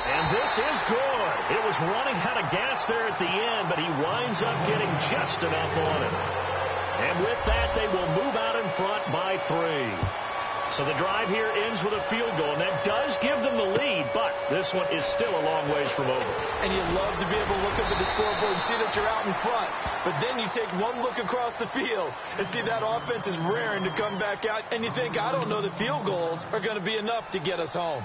And this is good. It was running out of gas there at the end, but he winds up getting just enough on it. And with that, they will move out in front by 3. So the drive here ends with a field goal, and that does give them the lead, but this one is still a long ways from over. And you love to be able to look up at the scoreboard and see that you're out in front, but then you take one look across the field and see that offense is raring to come back out, and you think, I don't know that field goals are going to be enough to get us home.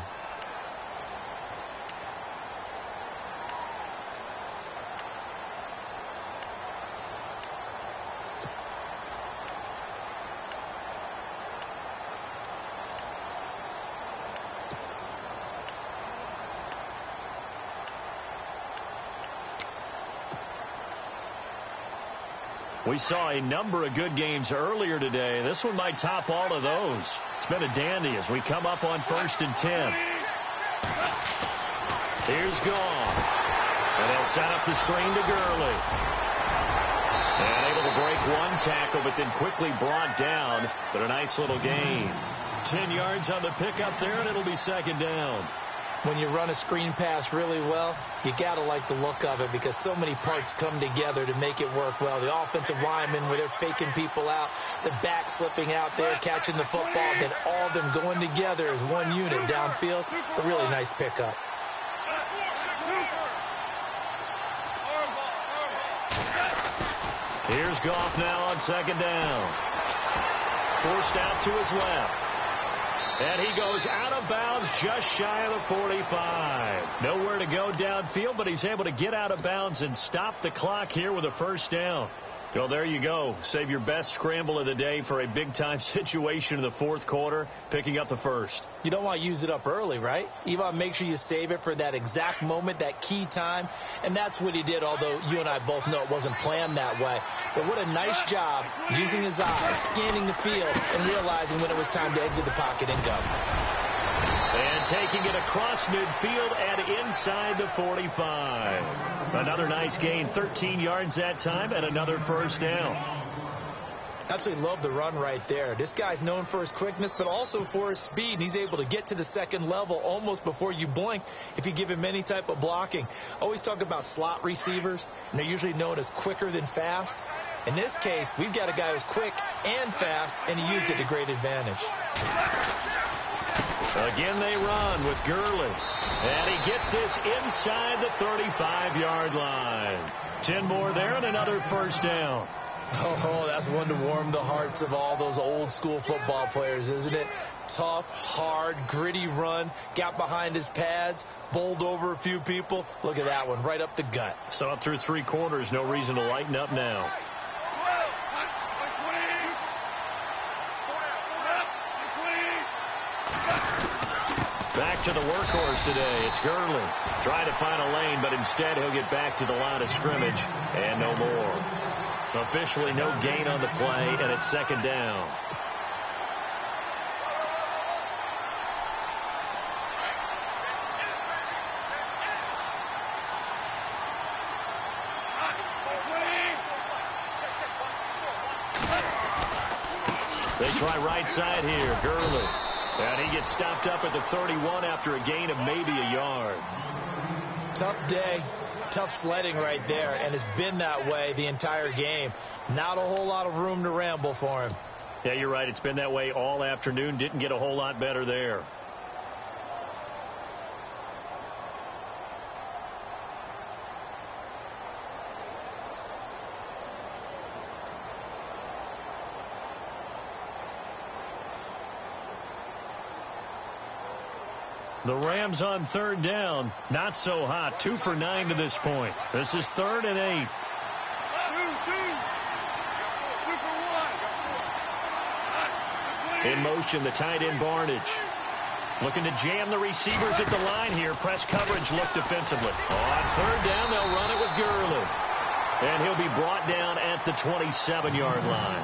We saw a number of good games earlier today. This one might top all of those. It's been a dandy as we come up on 1st and 10. Here's Gone. And they'll set up the screen to Gurley. And able to break one tackle, but then quickly brought down. But a nice little gain. 10 yards on the pickup there, and it'll be 2nd down. When you run a screen pass really well, you got to like the look of it, because so many parts come together to make it work well. The offensive linemen, where they're faking people out, the back slipping out there, catching the football, then all of them going together as one unit downfield. A really nice pickup. Here's Goff now on 2nd down. Forced out to his left. And he goes out of bounds just shy of the 45. Nowhere to go downfield, but he's able to get out of bounds and stop the clock here with a 1st down. Well, there you go. Save your best scramble of the day for a big-time situation in the fourth quarter, picking up the first. You don't want to use it up early, right? You want to make sure you save it for that exact moment, that key time, and that's what he did, although you and I both know it wasn't planned that way. But what a nice job using his eyes, scanning the field, and realizing when it was time to exit the pocket and go. And taking it across midfield and inside the 45. Another nice gain, 13 yards that time, and another first down. Absolutely love the run right there. This guy's known for his quickness, but also for his speed. And he's able to get to the second level almost before you blink if you give him any type of blocking. Always talk about slot receivers, and they're usually known as quicker than fast. In this case, we've got a guy who's quick and fast, and he used it to great advantage. Again, they run with Gurley. And he gets this inside the 35-yard line. 10 more there and another first down. Oh, that's one to warm the hearts of all those old-school football players, isn't it? Tough, hard, gritty run. Got behind his pads, bowled over a few people. Look at that one, right up the gut. So up through 3 quarters, no reason to lighten up now. Back to the workhorse today. It's Gurley. Trying to find a lane, but instead he'll get back to the line of scrimmage and no more. Officially no gain on the play, and it's second down. They try right side here. Gurley. And he gets stopped up at the 31 after a gain of maybe a yard. Tough day, tough sledding right there, and it's been that way the entire game. Not a whole lot of room to ramble for him. Yeah, you're right. It's been that way all afternoon. Didn't get a whole lot better there. The Rams on third down. Not so hot. 2 for 9 to this point. This is 3rd and 8. In motion, the tight end Barnage. Looking to jam the receivers at the line here. Press coverage look defensively. On third down, they'll run it with Gurley. And he'll be brought down at the 27-yard line.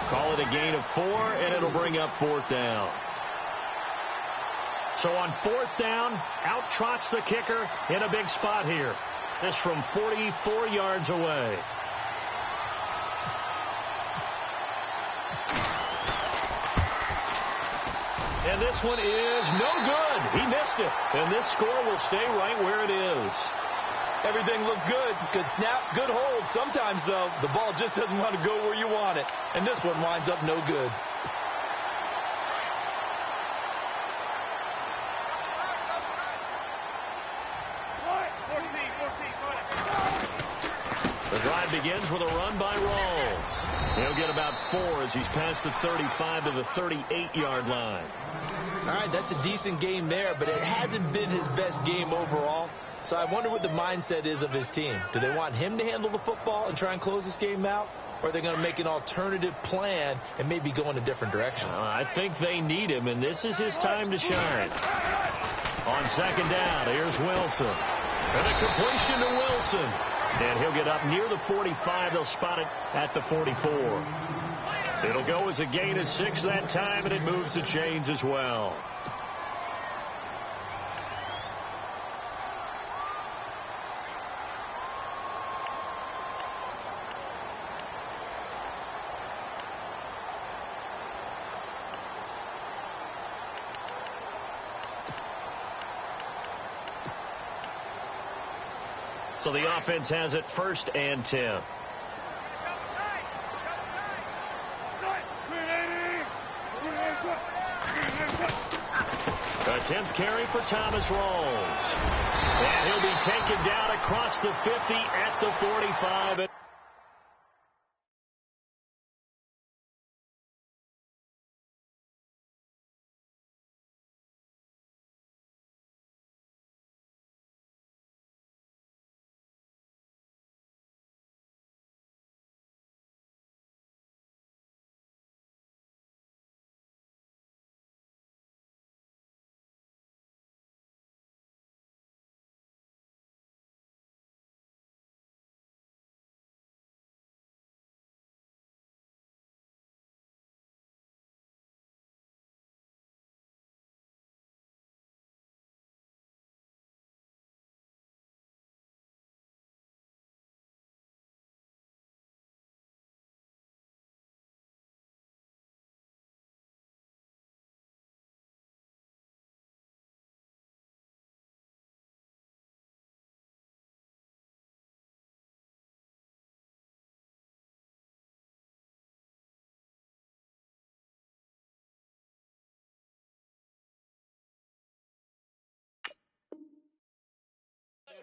Call it a gain of 4, and it'll bring up 4th down. So on 4th down, out trots the kicker in a big spot here. This from 44 yards away. And this one is no good. He missed it. And this score will stay right where it is. Everything looked good. Good snap, good hold. Sometimes, though, the ball just doesn't want to go where you want it. And this one winds up no good. The drive begins with a run by Rawls. He'll get about 4 as he's past the 35 to the 38-yard line. All right, that's a decent game there, but it hasn't been his best game overall. So I wonder what the mindset is of his team. Do they want him to handle the football and try and close this game out? Or are they going to make an alternative plan and maybe go in a different direction? I think they need him, and this is his time to shine. On second down, here's Wilson. And a completion to Wilson. And he'll get up near the 45. They'll spot it at the 44. It'll go as a gain of 6 that time, and it moves the chains as well. So the offense has it 1st and 10. A 10th carry for Thomas Rawls. And he'll be taken down across the 50 at the 45.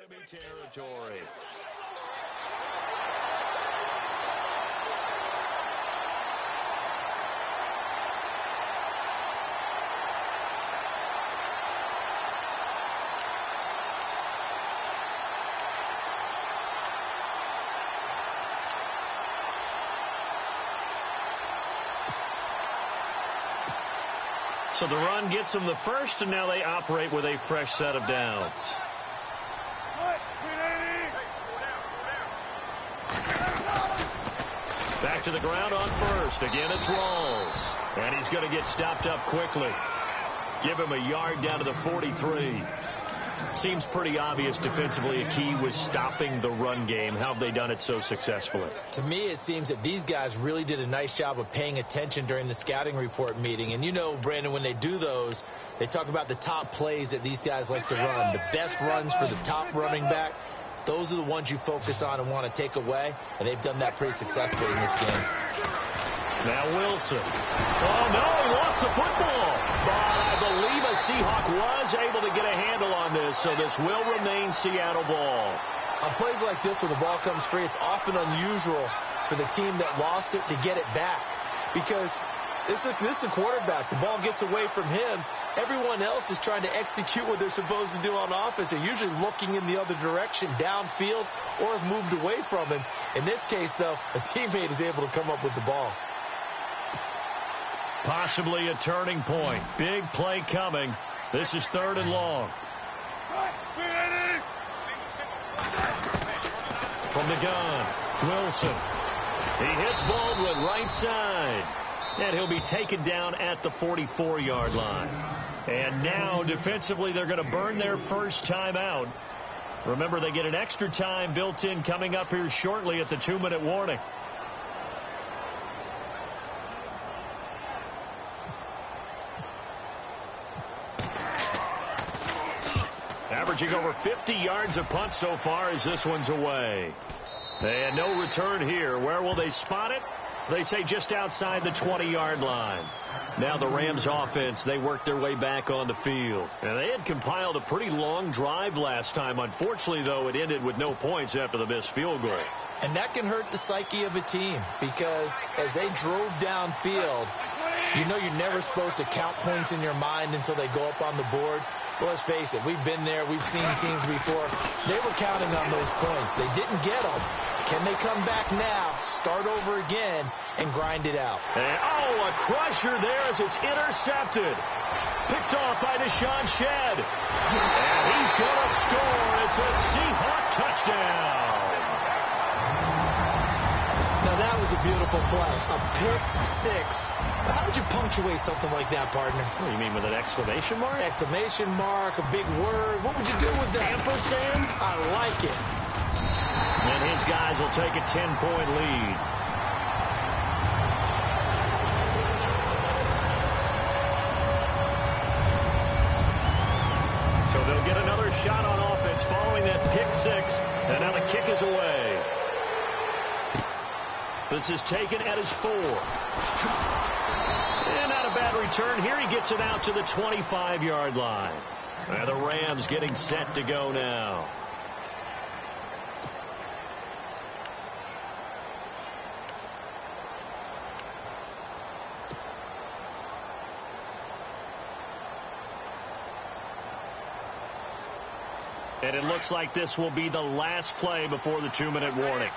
enemy territory. So the run gets them the first, and now they operate with a fresh set of downs. Back to the ground on first. Again, it's Rawls. And he's going to get stopped up quickly. Give him a yard down to the 43. Seems pretty obvious defensively a key was stopping the run game. How have they done it so successfully? To me, it seems that these guys really did a nice job of paying attention during the scouting report meeting. And you know, Brandon, when they do those, they talk about the top plays that these guys like to run. The best runs for the top running back, those are the ones you focus on and want to take away. And they've done that pretty successfully in this game. Now Wilson. Oh, no, he lost the football. But I believe a Seahawk was able to get a handle on this, so this will remain Seattle ball. On plays like this where the ball comes free, it's often unusual for the team that lost it to get it back. Because this is the quarterback. The ball gets away from him. Everyone else is trying to execute what they're supposed to do on offense. They're usually looking in the other direction, downfield, or have moved away from him. In this case, though, a teammate is able to come up with the ball. Possibly a turning point. Big play coming. This is 3rd and long. From the gun, Wilson. He hits Baldwin right side. And he'll be taken down at the 44-yard line. And now, defensively, they're going to burn their first time out. Remember, they get an extra time built in coming up here shortly at the 2-minute warning. Averaging over 50 yards a punt so far as this one's away. And no return here. Where will they spot it? They say just outside the 20-yard line. Now the Rams offense, they work their way back on the field. And they had compiled a pretty long drive last time. Unfortunately, though, it ended with no points after the missed field goal. And that can hurt the psyche of a team because as they drove downfield, you know you're never supposed to count points in your mind until they go up on the board. Well, let's face it, we've been there. We've seen teams before. They were counting on those points. They didn't get them. Can they come back now, start over again, and grind it out? And, a crusher there as it's intercepted. Picked off by Deshaun Shedd. And he's going to score. It's a Seahawk touchdown. Now, that was a beautiful play. A pick six. How would you punctuate something like that, partner? What do you mean, with an exclamation mark? Exclamation mark, a big word. What would you do with that? Ampersand? I like it. And his guys will take a 10-point lead. So they'll get another shot on offense following that pick six. And now the kick is away. This is taken at his 4. And not a bad return here. He gets it out to the 25-yard line. And the Rams getting set to go now. And it looks like this will be the last play before the 2-minute warning.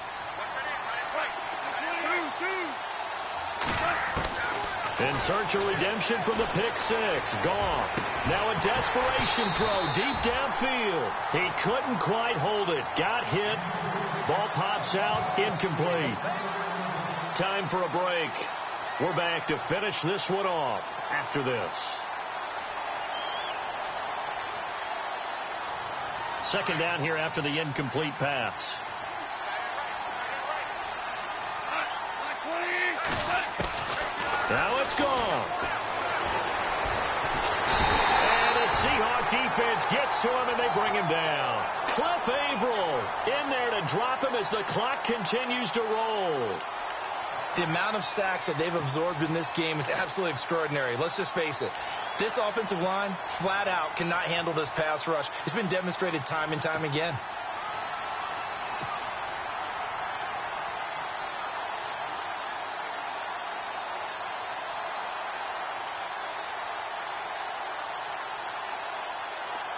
In search of redemption from the pick six. Gone. Now a desperation throw deep downfield. He couldn't quite hold it. Got hit. Ball pops out. Incomplete. Time for a break. We're back to finish this one off after this. Second down here after the incomplete pass. Now it's gone. And the Seahawk defense gets to him, and they bring him down. Cliff Averill in there to drop him as the clock continues to roll. The amount of sacks that they've absorbed in this game is absolutely extraordinary. Let's just face it. This offensive line, flat out, cannot handle this pass rush. It's been demonstrated time and time again.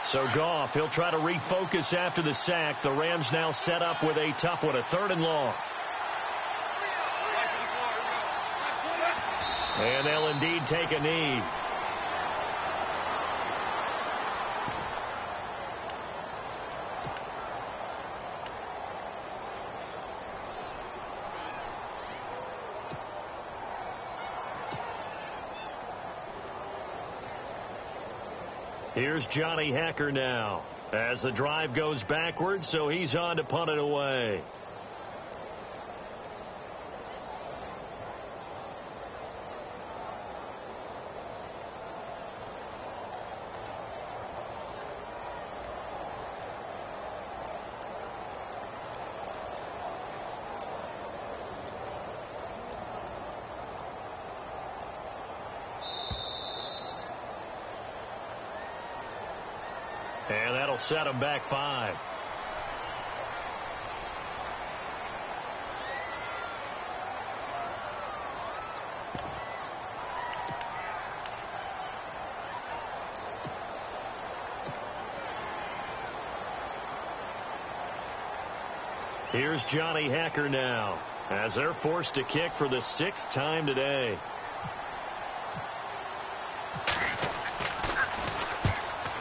So Goff, he'll try to refocus after the sack. The Rams now set up with a tough one, a 3rd and long. And they'll indeed take a knee. Here's Johnny Hacker now as the drive goes backwards, so he's on to punt it away. And that'll set him back 5. Here's Johnny Hacker now as they're forced to kick for the 6th time today.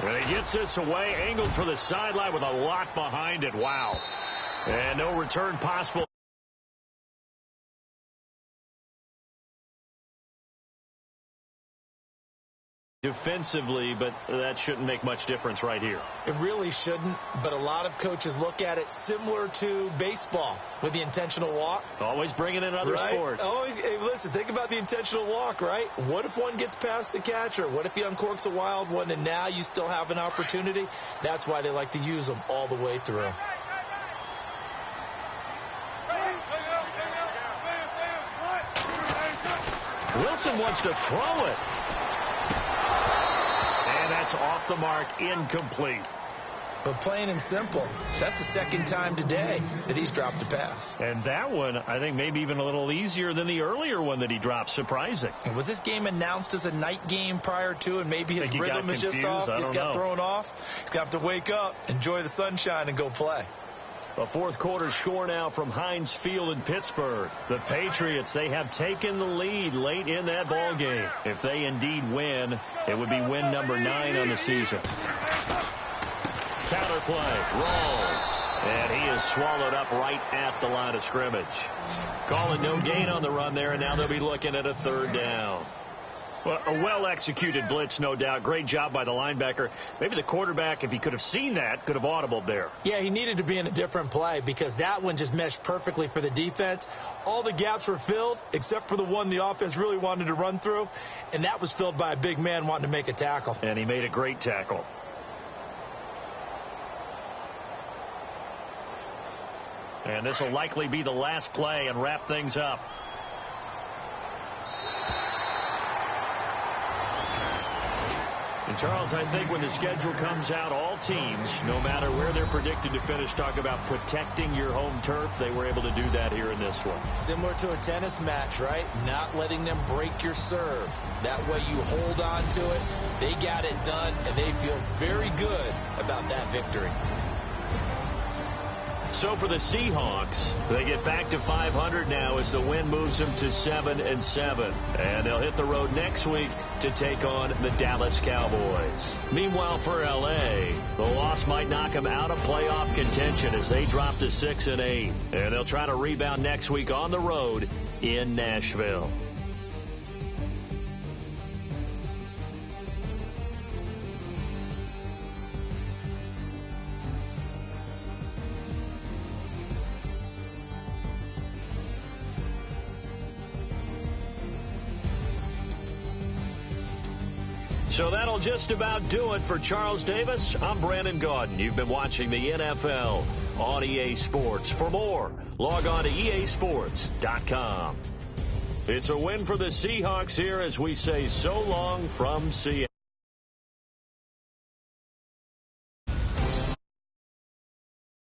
And he gets this away, angled for the sideline with a lot behind it. Wow. And no return possible. Defensively, but that shouldn't make much difference right here. It really shouldn't, but a lot of coaches look at it similar to baseball with the intentional walk. Always bringing in other sports. Always, hey, listen, think about the intentional walk, right? What if one gets past the catcher? What if he uncorks a wild one and now you still have an opportunity? That's why they like to use them all the way through. Wilson wants to throw it. And that's off the mark, incomplete. But plain and simple, that's the 2nd time today that he's dropped a pass. And that one, I think, maybe even a little easier than the earlier one that he dropped. Surprising. Was this game announced as a night game prior to, and maybe his rhythm is just off? He's got thrown off. He's got to wake up, enjoy the sunshine, and go play. A 4th quarter score now from Heinz Field in Pittsburgh. The Patriots, they have taken the lead late in that ball game. If they indeed win, it would be win number 9 on the season. Counter play, rolls, and he is swallowed up right at the line of scrimmage. Calling no gain on the run there, and now they'll be looking at a 3rd down. Well, a well-executed blitz, no doubt. Great job by the linebacker. Maybe the quarterback, if he could have seen that, could have audibled there. Yeah, he needed to be in a different play because that one just meshed perfectly for the defense. All the gaps were filled except for the one the offense really wanted to run through, and that was filled by a big man wanting to make a tackle. And he made a great tackle. And this will likely be the last play and wrap things up. And Charles, I think when the schedule comes out, all teams, no matter where they're predicted to finish, talk about protecting your home turf. They were able to do that here in this one. Similar to a tennis match, right? Not letting them break your serve. That way you hold on to it. They got it done, and they feel very good about that victory. So for the Seahawks, they get back to 500 now as the win moves them to 7-7. And they'll hit the road next week to take on the Dallas Cowboys. Meanwhile, for L.A., the loss might knock them out of playoff contention as they drop to 6-8. And they'll try to rebound next week on the road in Nashville. So that'll just about do it for Charles Davis. I'm Brandon Gaudin. You've been watching the NFL on EA Sports. For more, log on to easports.com. It's a win for the Seahawks here as we say so long from Seattle.